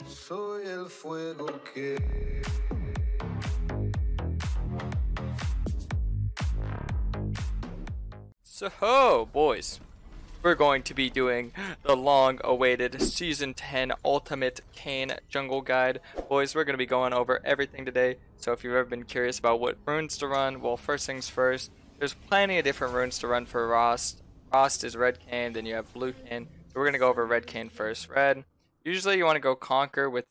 Soy el fuego que So, boys, we're going to be doing the long-awaited Season 10 Ultimate Kayn Jungle Guide. Boys, we're going to be going over everything today, so if you've ever been curious about what runes to run, well, first things first, there's plenty of different runes to run for Rost. Rost is Red Kayn, then you have Blue Kayn, so we're going to go over Red Kayn first. Red, usually you want to go Conquer with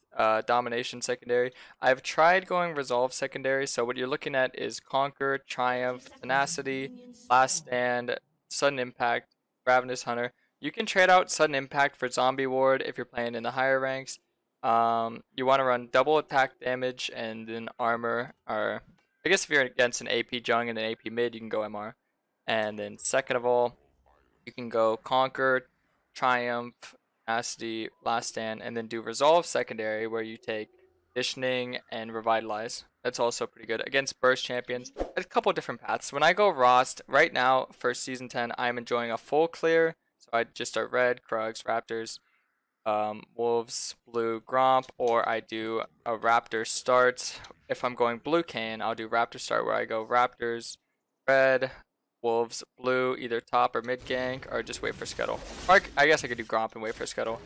Domination secondary. I've tried going Resolve secondary, so what you're looking at is Conquer, Triumph, Tenacity, Last Stand, Sudden Impact, Ravenous Hunter. You can trade out Sudden Impact for Zombie Ward if you're playing in the higher ranks. You want to run double attack damage and then armor. Or I guess if you're against an AP Jung and an AP mid, you can go MR. And then second of all, you can go Conquer, Triumph, Tenacity, Last Stand, and then do Resolve secondary where you take Conditioning and Revitalize. That's also pretty good against burst champions. There's a couple different paths. When I go Rost, right now for Season 10, I'm enjoying a full clear. So I just start Red, Krugs, Raptors, Wolves, Blue, Gromp, or I do a Raptor start. If I'm going Blue Kayn, I'll do Raptor start where I go Raptors, Red, Wolves, Blue, either top or mid gank, or just wait for Scuttle. Or I guess I could do Gromp and wait for Scuttle.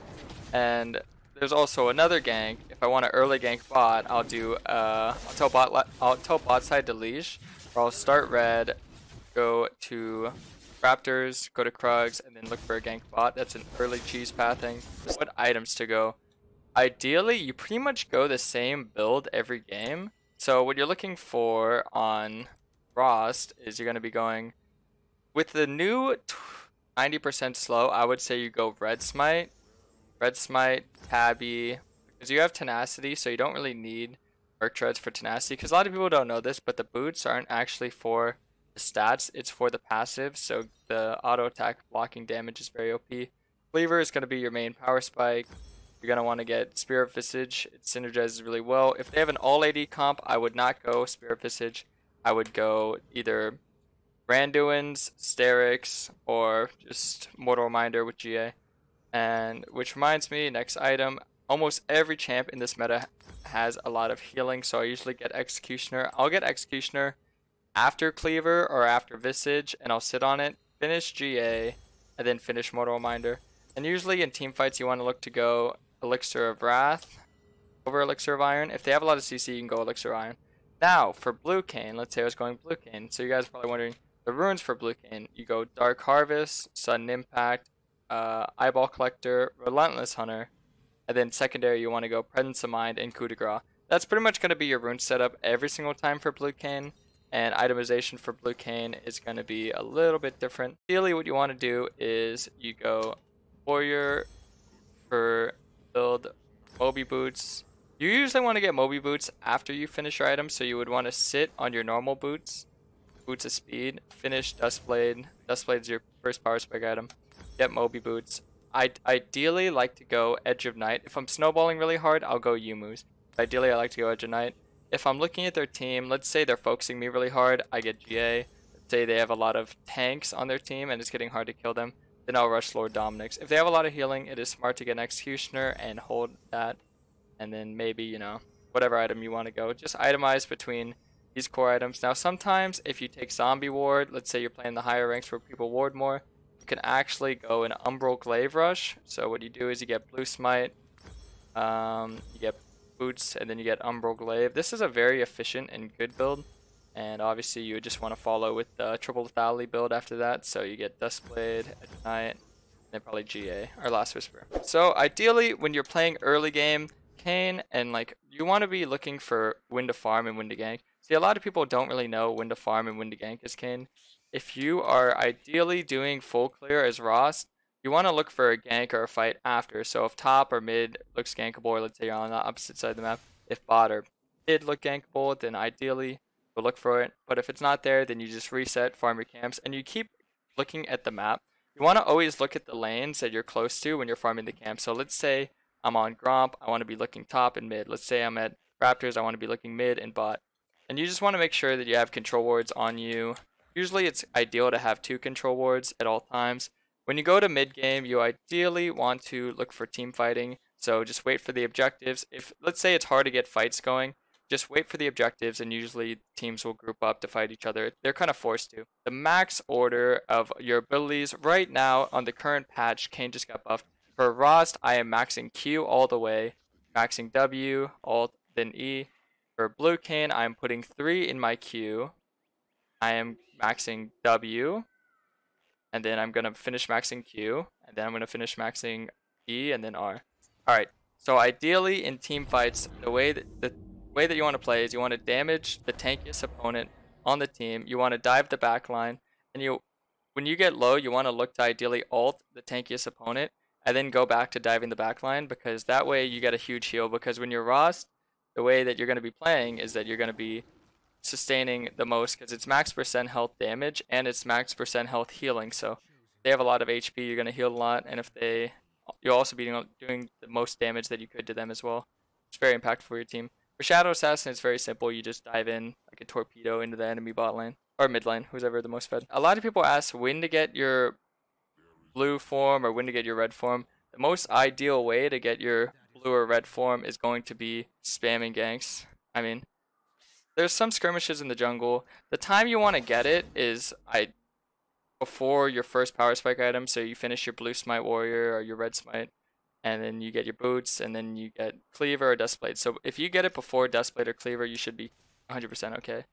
And there's also another gank. If I want to early gank bot, I'll do I'll tell bot side to leash, or I'll start red, go to Raptors, go to Krugs, and then look for a gank bot. That's an early cheese pathing. What items to go? Ideally, you pretty much go the same build every game. So what you're looking for on Rost is you're going to be going with the new 90% slow. I would say you go Red Smite, Tabby, because you have Tenacity, so you don't really need Merc Treads for Tenacity, because a lot of people don't know this, but the boots aren't actually for the stats, it's for the passive, so the auto attack blocking damage is very OP. Cleaver is going to be your main power spike. You're going to want to get Spirit Visage, it synergizes really well. If they have an all AD comp, I would not go Spirit Visage, I would go either Randuin's, Sterix, or just Mortal Reminder with GA. And which reminds me, next item, almost every champ in this meta has a lot of healing, so I usually get Executioner. I'll get Executioner after Cleaver or after Visage, and I'll sit on it, finish GA, and then finish Mortal Reminder. And usually in team fights you want to look to go Elixir of Wrath over Elixir of Iron. If they have a lot of CC, you can go Elixir of Iron. Now, for Blue Kayn, let's say I was going Blue Kayn. So you guys are probably wondering, the runes for Blue Kayn, you go Dark Harvest, Sudden Impact, Eyeball Collector, Relentless Hunter, and then secondary you want to go Presence of Mind and Coup de Grace. That's pretty much going to be your rune setup every single time for Blue Kayn, and itemization for Blue Kayn is going to be a little bit different. Ideally what you want to do is you go Warrior for build Moby Boots. You usually want to get Moby Boots after you finish your item, so you would want to sit on your normal boots, Boots of Speed, finish Dustblade. Dustblade's your first power spike item. Get Moby Boots. I'd ideally like to go Edge of Night. If I'm snowballing really hard, I'll go Yumu's. Ideally, I like to go Edge of Night. If I'm looking at their team, let's say they're focusing me really hard, I get GA. Let's say they have a lot of tanks on their team and it's getting hard to kill them, then I'll rush Lord Dominic's. If they have a lot of healing, it is smart to get an Executioner and hold that. And then maybe, you know, whatever item you want to go. Just itemize between these core items. Now, sometimes if you take Zombie Ward, let's say you're playing the higher ranks where people ward more, you can actually go an Umbral Glaive Rush. So what you do is you get Blue Smite, you get Boots, and then you get Umbral Glaive. This is a very efficient and good build. And obviously you would just want to follow with the Triple Lethality build after that. So you get Dustblade, Edge of Night, and then probably GA, or Last Whisper. So ideally, when you're playing early game, Kayn, and like, you want to be looking for when to farm and when to gank. See, a lot of people don't really know when to farm and when to gank as Kayn. If you are ideally doing full clear as Rost, you want to look for a gank or a fight after. So if top or mid looks gankable, or let's say you're on the opposite side of the map, if bot or mid look gankable, then ideally you'll look for it. But if it's not there, then you just reset, farm your camps, and you keep looking at the map. You want to always look at the lanes that you're close to when you're farming the camp. So let's say I'm on Gromp, I want to be looking top and mid. Let's say I'm at Raptors, I want to be looking mid and bot. And you just want to make sure that you have control wards on you. Usually it's ideal to have 2 control wards at all times. When you go to mid game, you ideally want to look for team fighting. So just wait for the objectives. If let's say it's hard to get fights going, just wait for the objectives, and usually teams will group up to fight each other. They're kind of forced to. The max order of your abilities right now on the current patch, Kayn just got buffed. For Rost, I am maxing Q all the way, maxing W, Alt, then E. For Blue Kayn, I am putting 3 in my Q. I am maxing W, and then I'm going to finish maxing Q, and then I'm going to finish maxing E, and then R. Alright, so ideally in team fights, the way that you want to play is you want to damage the tankiest opponent on the team, you want to dive the backline, and when you get low, you want to look to ideally ult the tankiest opponent, and then go back to diving the backline, because that way you get a huge heal, because when you're Rost, the way that you're going to be playing is that you're going to be sustaining the most, because it's max % health damage and it's max % health healing. So if they have a lot of HP, you're going to heal a lot, and you'll also be doing the most damage that you could to them as well. It's very impactful for your team. For Shadow Assassin, it's very simple. You just dive in like a torpedo into the enemy bot lane or mid lane, who's ever the most fed. A lot of people ask when to get your blue form or when to get your red form. The most ideal way to get your blue or red form is going to be spamming ganks. I mean, there's some skirmishes in the jungle. The time you want to get it is before your first power spike item. So you finish your blue smite warrior or your red smite, and then you get your boots, and then you get cleaver or dustblade. So if you get it before dustblade or cleaver, you should be 100% okay.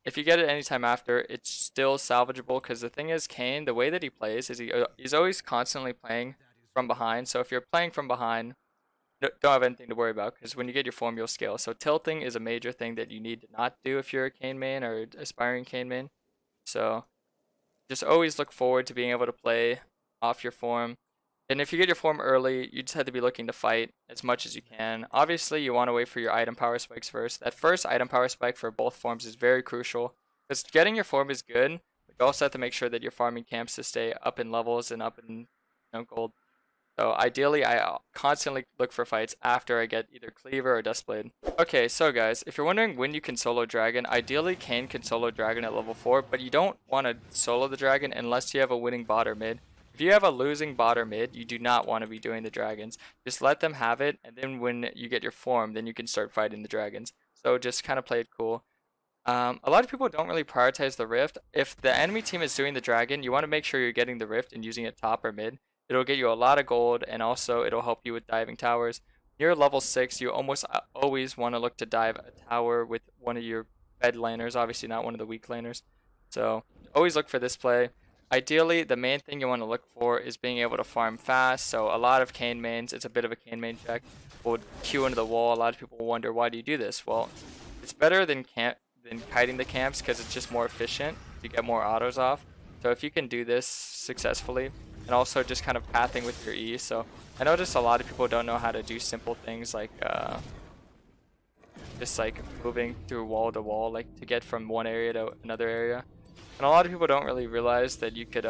If you get it anytime after, it's still salvageable, because the thing is, Kayn, the way that he plays is he's always constantly playing from behind. So if you're playing from behind, don't have anything to worry about, because when you get your form, you'll scale. So tilting is a major thing that you need to not do if you're a Kayn main or aspiring Kayn main. So just always look forward to being able to play off your form. And if you get your form early, you just have to be looking to fight as much as you can. Obviously, you want to wait for your item power spikes first. That first item power spike for both forms is very crucial, because getting your form is good, but you also have to make sure that you're farming camps to stay up in levels and up in gold. So ideally, I constantly look for fights after I get either Cleaver or Dustblade. Okay, so guys, if you're wondering when you can solo Dragon, ideally Kayn can solo Dragon at level 4, but you don't want to solo the Dragon unless you have a winning bot or mid. If you have a losing bot or mid, you do not want to be doing the dragons. Just let them have it, and then when you get your form, then you can start fighting the dragons. So just kind of play it cool. A lot of people don't really prioritize the rift. If the enemy team is doing the dragon, you want to make sure you're getting the rift and using it top or mid. It'll get you a lot of gold, and also it'll help you with diving towers. Near level 6, you almost always want to look to dive a tower with one of your fed laners, obviously not one of the weak laners. So always look for this play. Ideally, the main thing you want to look for is being able to farm fast. So a lot of Kayn mains, it's a bit of a Kayn main check, will queue into the wall. A lot of people wonder, why do you do this? Well, it's better than kiting the camps, because it's just more efficient. You get more autos off. So if you can do this successfully, and also just kind of pathing with your E. So I noticed a lot of people don't know how to do simple things like just like moving through wall to wall, like to get from one area to another area. And a lot of people don't really realize that you could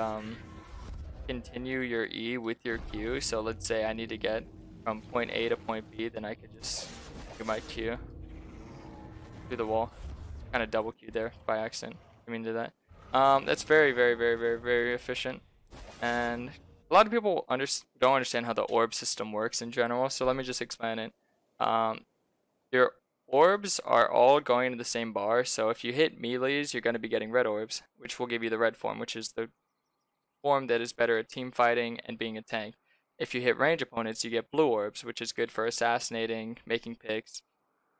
continue your E with your Q. So let's say I need to get from point A to point B, then I could just do my Q through the wall. Kind of double Q there by accident. I mean, do that. That's very, very, very, very, very efficient. And a lot of people don't understand how the orb system works in general. So let me just explain it. Your orbs are all going to the same bar, so if you hit melees, you're going to be getting red orbs, which will give you the red form, which is the form that is better at team fighting and being a tank. If you hit range opponents, you get blue orbs, which is good for assassinating, making picks,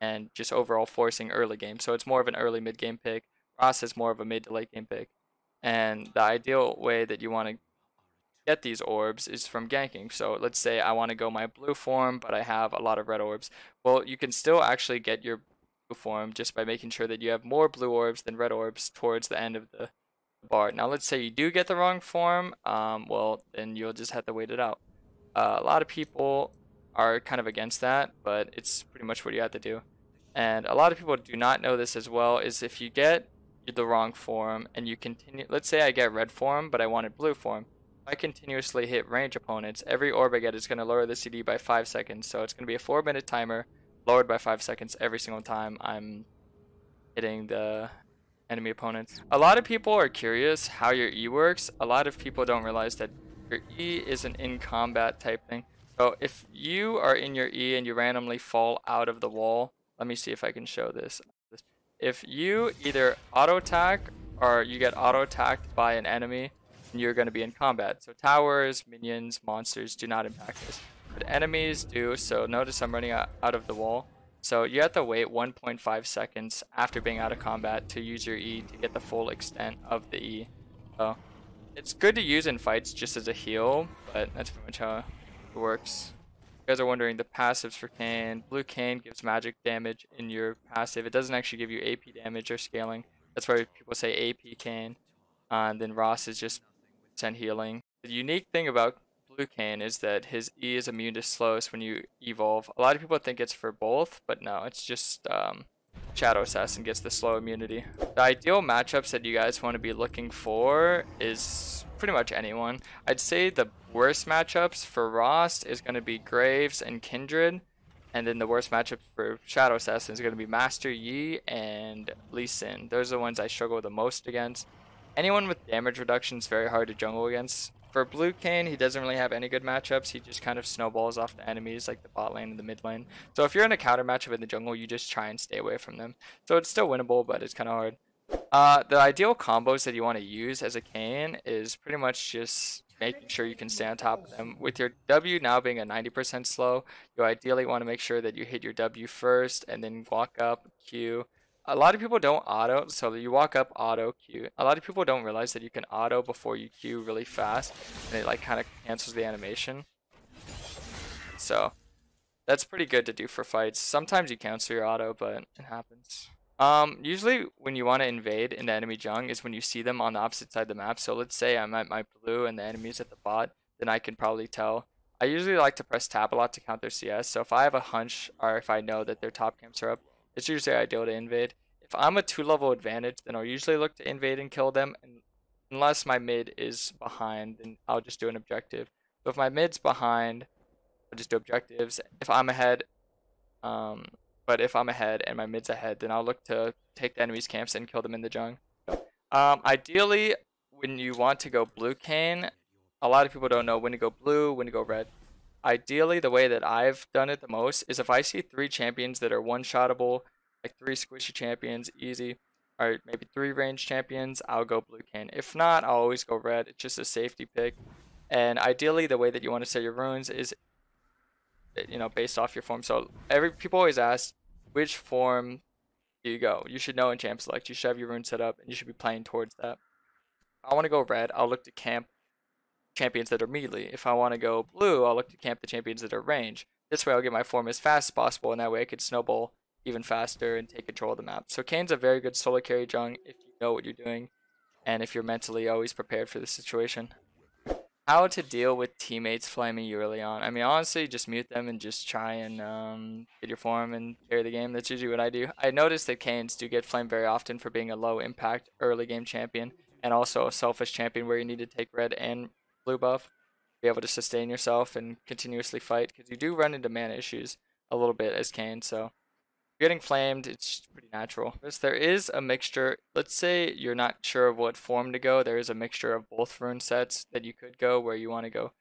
and just overall forcing early game. So it's more of an early mid game pick. Ross is more of a mid to late game pick. And the ideal way that you want to get these orbs is from ganking. So let's say I want to go my blue form, but I have a lot of red orbs. Well, you can still actually get your blue form just by making sure that you have more blue orbs than red orbs towards the end of the bar. Now let's say you do get the wrong form, well then you'll just have to wait it out. A lot of people are kind of against that, but it's pretty much what you have to do. And a lot of people do not know this as well, is if you get the wrong form and you continue, let's say I get red form but I wanted blue form, I continuously hit range opponents, every orb I get is going to lower the CD by 5 seconds. So it's going to be a 4-minute timer, lowered by 5 seconds every single time I'm hitting the enemy opponents. A lot of people are curious how your E works. A lot of people don't realize that your E is an in combat type thing. So if you are in your E and you randomly fall out of the wall, let me see if I can show this. If you either auto attack or you get auto attacked by an enemy, you're going to be in combat. So towers, minions, monsters do not impact this, but enemies do. So notice I'm running out of the wall. So you have to wait 1.5 seconds after being out of combat to use your E to get the full extent of the E. So it's good to use in fights just as a heal, but that's pretty much how it works. You guys are wondering the passives for Kayn. Blue Kayn gives magic damage in your passive. It doesn't actually give you AP damage or scaling. That's why people say AP Kayn. And then Ross is just % healing. The unique thing about Blue Kayn is that his E is immune to slows when you evolve. A lot of people think it's for both, but no, it's just Shadow Assassin gets the slow immunity. The ideal matchups that you guys want to be looking for is pretty much anyone. I'd say the worst matchups for Rost is going to be Graves and Kindred. And then the worst matchup for Shadow Assassin is going to be Master Yi and Lee Sin. Those are the ones I struggle the most against. Anyone with damage reduction is very hard to jungle against. For Blue Kayn, he doesn't really have any good matchups. He just kind of snowballs off the enemies like the bot lane and the mid lane. So if you're in a counter matchup in the jungle, you just try and stay away from them. So it's still winnable, but it's kind of hard. The ideal combos that you want to use as a Kayn is pretty much just making sure you can stay on top of them. With your W now being a 90% slow, you ideally want to make sure that you hit your W first and then walk up, Q. A lot of people don't auto, so you walk up, auto, Q. A lot of people don't realize that you can auto before you Q really fast, and it like kind of cancels the animation. So that's pretty good to do for fights. Sometimes you cancel your auto, but it happens. Usually when you want to invade in the enemy jung is when you see them on the opposite side of the map. So let's say I'm at my blue and the enemy's at the bot, then I can probably tell. I usually like to press tab a lot to count their CS. So if I have a hunch or if I know that their top camps are up, it's usually ideal to invade. If I'm a 2-level advantage, then I'll usually look to invade and kill them. And unless my mid is behind, then I'll just do an objective. So if my mid's behind, I'll just do objectives. If I'm ahead, but if I'm ahead and my mid's ahead, then I'll look to take the enemy's camps and kill them in the jung. Ideally, when you want to go Blue Kayn, a lot of people don't know when to go blue, when to go red. Ideally, the way that I've done it the most is if I see 3 champions that are one-shottable, like 3 squishy champions, easy, or maybe 3 range champions, I'll go Blue Kayn. If not, I'll always go red. It's just a safety pick. And ideally, the way that you want to set your runes is, based off your form. So people always ask, which form do you go? You should know in champ select. You should have your rune set up, and you should be playing towards that. If I want to go red, I'll look to camp champions that are melee. If I want to go blue, I'll look to camp the champions that are range. This way I'll get my form as fast as possible, and that way I could snowball even faster and take control of the map. So Kayn's a very good solo carry jung if you know what you're doing, and if you're mentally always prepared for the situation. How to deal with teammates flaming you early on. I mean, honestly, just mute them and just try and get your form and carry the game. That's usually what I do. I noticed that Kayns do get flamed very often for being a low impact early game champion, and also a selfish champion where you need to take red and blue buff, be able to sustain yourself and continuously fight, because you do run into mana issues a little bit as Kayn. So getting flamed, it's pretty natural. There is a mixture. Let's say you're not sure of what form to go. There is a mixture of both rune sets that you could go, where you want to go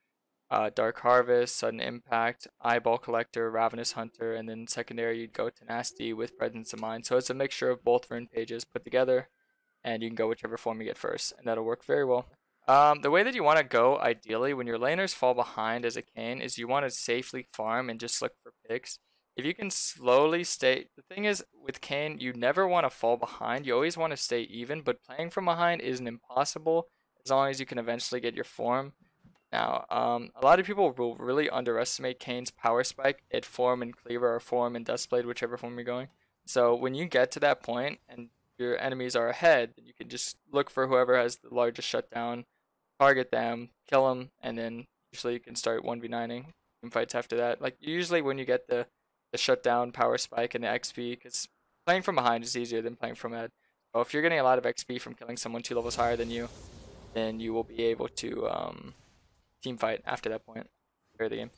Dark Harvest, Sudden Impact, Eyeball Collector, Ravenous Hunter, and then secondary you'd go Tenacity with Presence of Mind. So it's a mixture of both rune pages put together, and you can go whichever form you get first, and that'll work very well. The way that you want to go, ideally, when your laners fall behind as a Kayn, is you want to safely farm and just look for picks. If you can slowly stay... The thing is, with Kayn, you never want to fall behind. You always want to stay even, but playing from behind isn't impossible as long as you can eventually get your form. Now, a lot of people will really underestimate Kayn's power spike at form and cleaver or form and Dustblade, whichever form you're going. So when you get to that point and your enemies are ahead, then you can just look for whoever has the largest shutdown, target them, kill them, and then usually you can start 1v9ing team fights after that. Like usually when you get the shutdown, power spike, and the XP, because playing from behind is easier than playing from ahead. So if you're getting a lot of XP from killing someone 2 levels higher than you, then you will be able to team fight after that point. Carry the game.